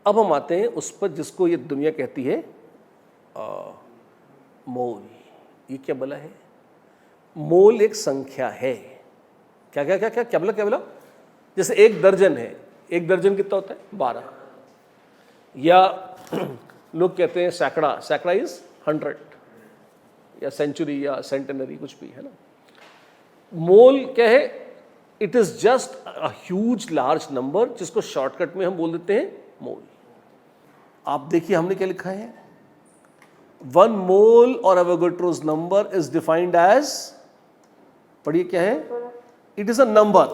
अब हम आते हैं उस पर जिसको ये दुनिया कहती है मोल। ये क्या बोला है? मोल एक संख्या है। क्या क्या क्या क्या क्या बोला, क्या बोला? जैसे एक दर्जन है, एक दर्जन कितना होता है? 12। या लोग कहते हैं सैकड़ा, सैकड़ा इज 100 या सेंचुरी या सेंटेनरी, कुछ भी है ना। मोल क्या है? It is just a huge large number, जिसको शॉर्टकट में हम बोल देते हैं मोल। आप देखिए हमने क्या लिखा है, 1 मोल और Avogadro's number is defined as, पढ़िए क्या है? It is a number,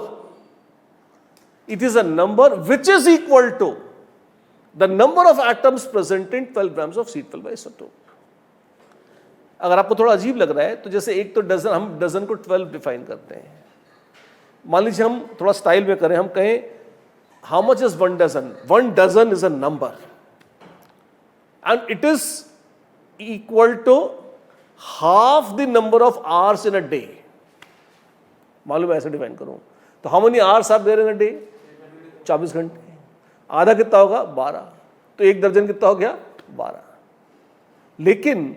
it is a number which is equal to the number of atoms present in 12 grams of C12 isotope. अगर आपको थोड़ा अजीब लग रहा है तो जैसे एक तो डजन, हम डजन को 12 डिफाइन करते हैं। मान लीजिए हम थोड़ा स्टाइल में करें, हम कहें how much is 1 dozen? 1 dozen is a number and it is equal to half the number of hours in a day. मालूम है, ऐसे डिफाइन करूं तो हाउ मेनी आवर्स आप दे रहे हैं डे? 24 घंटे। आधा कितना होगा? 12। तो एक दर्जन कितना हो गया? 12। लेकिन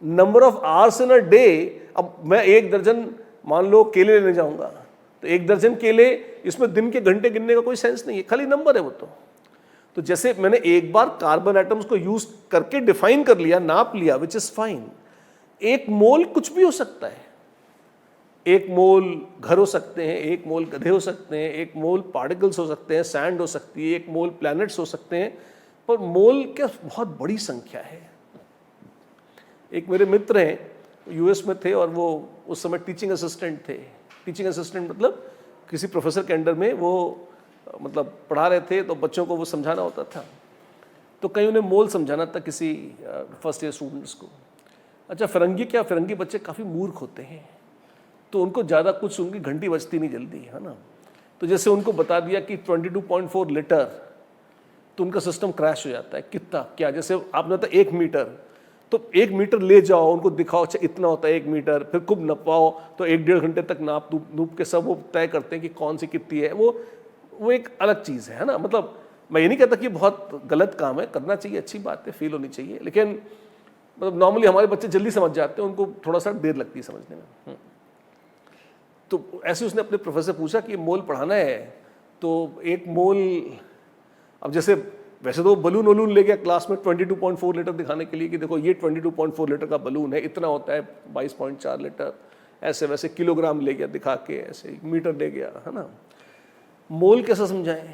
number of hours in a day, अब मैं एक दर्जन मान लो केले लेने जाऊंगा तो एक दर्जन केले, इसमें दिन के घंटे गिनने का कोई सेंस नहीं है, खाली नंबर है वो। तो जैसे मैंने एक बार कार्बन एटम्स को यूज करके डिफाइन कर लिया, नाप लिया, विच इज फाइन। एक मोल कुछ भी हो सकता है। एक मोल घर हो सकते हैं, एक मोल गधे हो सकते हैं, एक मोल पार्टिकल्स हो सकते हैं, सैंड हो सकती है, एक मोल प्लैनेट्स हो सकते हैं, पर मोल क्या बहुत बड़ी संख्या है। एक मेरे मित्र हैं, यूएस में थे और वो उस समय टीचिंग असिस्टेंट थे। टीचिंग असिस्टेंट मतलब किसी प्रोफेसर के अंडर में वो मतलब पढ़ा रहे थे, तो बच्चों को वो समझाना होता था। तो कहीं उन्हें मोल समझाना था किसी फर्स्ट ईयर स्टूडेंट्स को। अच्छा, फिरंगी क्या, फिरंगी बच्चे काफ़ी मूर्ख होते हैं, तो उनको ज़्यादा कुछ, उनकी घंटी बजती नहीं जल्दी, है ना। तो जैसे उनको बता दिया कि 22.4 लीटर, तो उनका सिस्टम क्रैश हो जाता है। कितना क्या, जैसे आपने बताया 1 मीटर, तो 1 मीटर ले जाओ, उनको दिखाओ अच्छा इतना होता है 1 मीटर, फिर खूब नपाओ, तो 1-1.5 घंटे तक नाप नूप के सब वो तय करते हैं कि कौन सी कितनी है। वो एक अलग चीज़ है ना। मतलब मैं ये नहीं कहता कि बहुत गलत काम है, करना चाहिए, अच्छी बात है, फील होनी चाहिए, लेकिन मतलब नॉर्मली हमारे बच्चे जल्दी समझ जाते हैं, उनको थोड़ा सा देर लगती है समझने में। तो ऐसे उसने अपने प्रोफेसर पूछा कि मोल पढ़ाना है, तो एक मोल, अब जैसे वैसे तो बलून वलून ले गया क्लास में 22.4 लीटर दिखाने के लिए कि देखो ये 22.4 लीटर का बलून है, इतना होता है 22.4 लीटर, ऐसे वैसे किलोग्राम ले गया दिखा के, ऐसे मीटर ले गया, है ना। मोल कैसे समझाएं?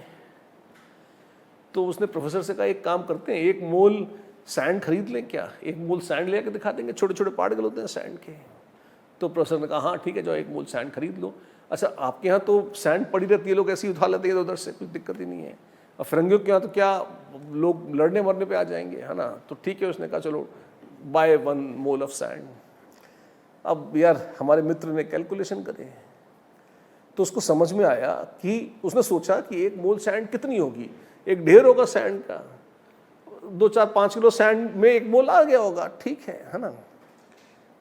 तो उसने प्रोफेसर से कहा एक काम करते हैं, 1 मोल सैंड खरीद लें क्या? 1 मोल सैंड ले के दिखा देंगे, छोटे छोटे पार्टिकल होते हैं सैंड के। तो प्रोफेसर ने कहा हाँ ठीक है, जो 1 मोल सैंड खरीद लो। अच्छा, आपके यहाँ तो सैंड पड़ी रहती है, लोग ऐसे ही उठा लेते हैं उधर से, कुछ दिक्कत ही नहीं है। और फिरंगियों के यहाँ तो क्या लोग लड़ने मरने पे आ जाएंगे, है ना। तो ठीक है, उसने कहा चलो बाय 1 मोल ऑफ सैंड। अब यार हमारे मित्र ने कैलकुलेशन करे तो उसको समझ में आया कि उसने सोचा कि 1 मोल सैंड कितनी होगी, एक ढेर होगा सैंड का, 2-4-5 किलो सैंड में 1 मोल आ गया होगा, ठीक है ना।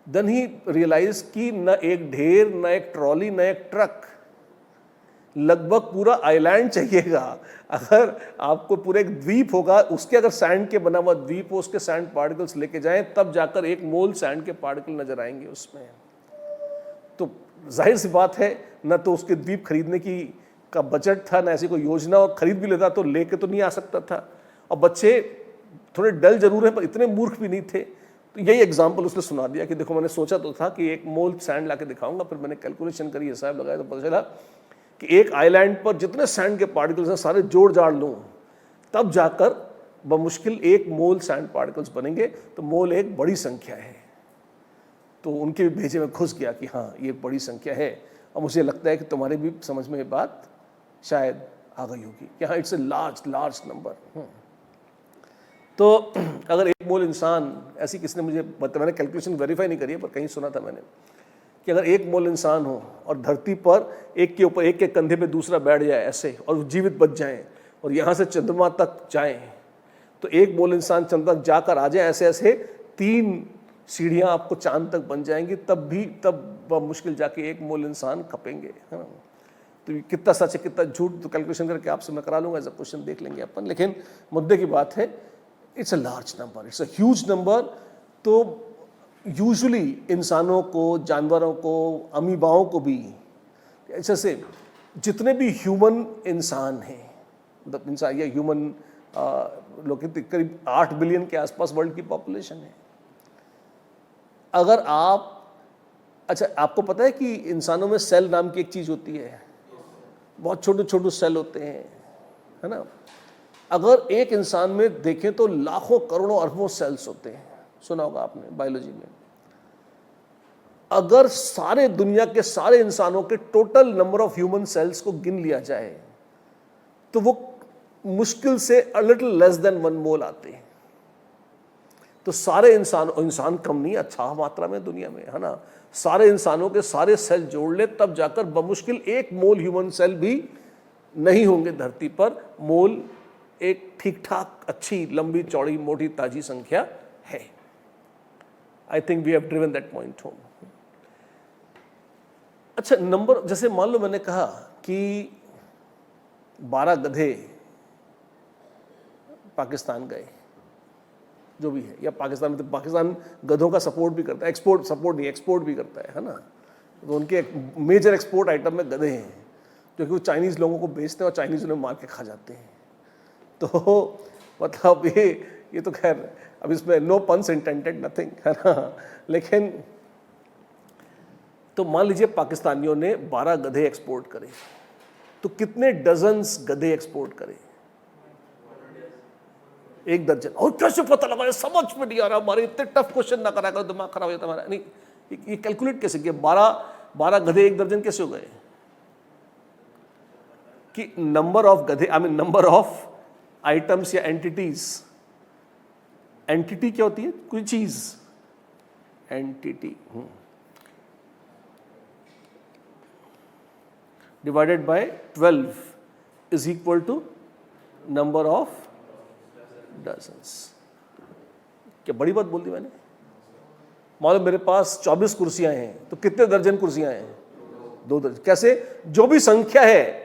देन ही रियलाइज कि न एक ढेर, न एक ट्रॉली, न एक ट्रक, लगभग पूरा आइलैंड चाहिएगा। अगर आपको पूरा एक द्वीप होगा, उसके अगर सैंड के बना हुआ द्वीप हो, उसके सैंड पार्टिकल्स लेके जाएं, तब जाकर 1 मोल सैंड के पार्टिकल नजर आएंगे उसमें। तो जाहिर सी बात है, न तो उसके द्वीप खरीदने की का बजट था, न ऐसी कोई योजना, और खरीद भी लेता तो लेके तो नहीं आ सकता था। और बच्चे थोड़े डल जरूर हैं पर इतने मूर्ख भी नहीं थे। तो यही एग्जाम्पल उसने सुना दिया कि देखो मैंने सोचा तो था कि 1 मोल सैंड ला के दिखाऊंगा, फिर मैंने कैलकुलेशन करी, हिसाब लगाया, तो पता चला कि एक आइलैंड पर जितने सैंड के पार्टिकल्स हैं सारे जोड़ जाड़ लूँ, तब जाकर बमुश्किल 1 मोल सैंड पार्टिकल्स बनेंगे। तो मोल एक बड़ी संख्या है। तो उनके भेजे में घुस गया कि हाँ ये बड़ी संख्या है। और मुझे लगता है कि तुम्हारे भी समझ में ये बात शायद आ गई होगी कि हाँ इट्स ए लार्ज नंबर। तो अगर 1 मोल इंसान, ऐसी किसने मुझे मैंने कैलकुलेशन वेरीफाई नहीं करी है पर कहीं सुना था मैंने कि अगर 1 मोल इंसान हो और धरती पर एक के ऊपर एक के कंधे पे दूसरा बैठ जाए ऐसे और जीवित बच जाएं और यहाँ से चंद्रमा तक जाएं, तो 1 मोल इंसान चंद्रमा तक जाकर आ जाए, ऐसे ऐसे 3 सीढ़ियाँ आपको चांद तक बन जाएंगी, तब मुश्किल जाके 1 मोल इंसान खपेंगे, है ना। तो ये कितना सच है कितना झूठ तो कैलकुलेशन करके आपसे मैं करा लूँगा, एज अ क्वेश्चन देख लेंगे अपन। लेकिन मुद्दे की बात है, it's a large number, it's a huge number. तो यूजुअली इंसानों को, जानवरों को, अमीबाओं को भी, ऐसे से जितने भी ह्यूमन इंसान हैं, मतलब इंसान या ह्यूमन लोग करीब 8 बिलियन के आसपास वर्ल्ड की पॉपुलेशन है। अगर आप, अच्छा आपको पता है कि इंसानों में सेल नाम की एक चीज़ होती है, बहुत छोटे छोटे सेल होते हैं, है ना। अगर एक इंसान में देखें तो लाखों करोड़ों अरबों सेल्स होते हैं, सुना होगा आपने बायोलॉजी में। अगर सारे दुनिया के सारे इंसानों के total number of human cells को गिन लिया जाए तो वो मुश्किल से अ लिटिल लेस देन 1 मोल आते हैं। तो सारे इंसान कम नहीं, अच्छा मात्रा में दुनिया में, है ना। सारे इंसानों के सारे सेल जोड़ ले तब जाकर बमुश्किल 1 मोल ह्यूमन सेल भी नहीं होंगे धरती पर। मोल एक ठीक ठाक अच्छी लंबी चौड़ी मोटी ताजी संख्या है। I think we have driven that point home. अच्छा, नंबर, जैसे मान लो मैंने कहा कि 12 गधे पाकिस्तान गए, जो भी है, या पाकिस्तान में, तो पाकिस्तान गधों का सपोर्ट भी करता है, एक्सपोर्ट भी करता है ना। तो उनके मेजर एक्सपोर्ट आइटम में गधे हैं, जो कि वो चाइनीज़ लोगों को बेचते हैं और चाइनीज़ उन्हें मार के खा जाते हैं। तो मतलब ये तो खैर अब इसमें नो पन्स इंटेंडेड, नथिंग, है ना। लेकिन तो मान लीजिए पाकिस्तानियों ने 12 गधे एक्सपोर्ट करे, तो कितने डजन्स गधे एक्सपोर्ट करे? 1 दर्जन। और कैसे पता लगा, समझ में नहीं आ रहा, हमारे इतने टफ क्वेश्चन ना करा करो, दिमाग खराब हो जाता हमारा। नहीं, ये कैलकुलेट कैसे किया? 12 गधे 1 दर्जन कैसे हो गए? कि नंबर ऑफ गधे, I mean number of items या एंटिटीज। एंटिटी क्या होती है? कोई चीज, entity divided by 12 is equal to number of dozens. क्या बड़ी बात बोल दी मैंने? मान लो मेरे पास 24 कुर्सियां हैं, तो कितने दर्जन कुर्सियां हैं? 2 दर्जन। कैसे? जो भी संख्या है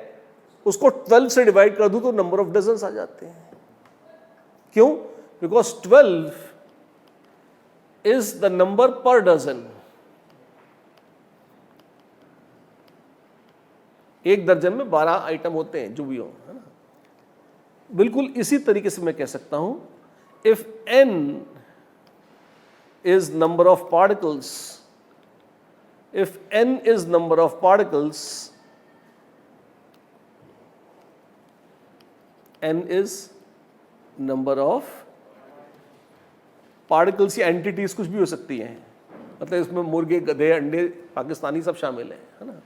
उसको 12 से डिवाइड कर दूं तो नंबर ऑफ डजन्स आ जाते हैं। क्यों? Because 12 is the number per dozen. 1 दर्जन में 12 आइटम होते हैं, जो भी हो, है ना। बिल्कुल इसी तरीके से मैं कह सकता हूं, if n is number of particles, if n is number of particles, n is number of particles या एंटिटीज कुछ भी हो सकती हैं, मतलब इसमें मुर्गे, गधे, अंडे, पाकिस्तानी सब शामिल है ना।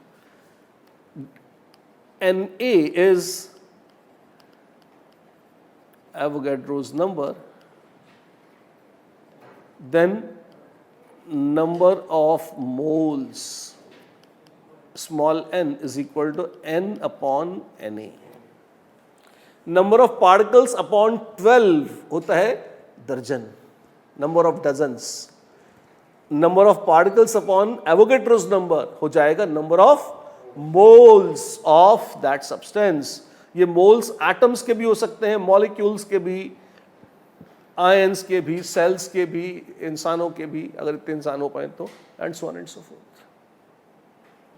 Na is Avogadro's number, then number of moles, small n, is equal to n upon Na. Number of particles upon 12 होता है दर्जन, number of dozens. Number of particles upon Avogadro's number हो जाएगा number of moles of that substance. ये moles atoms के भी हो सकते हैं, मॉलिक्यूल्स के भी, आयंस के भी, सेल्स के भी, इंसानों के भी, अगर इतने इंसान हो पाए तो, and so on and so fourth.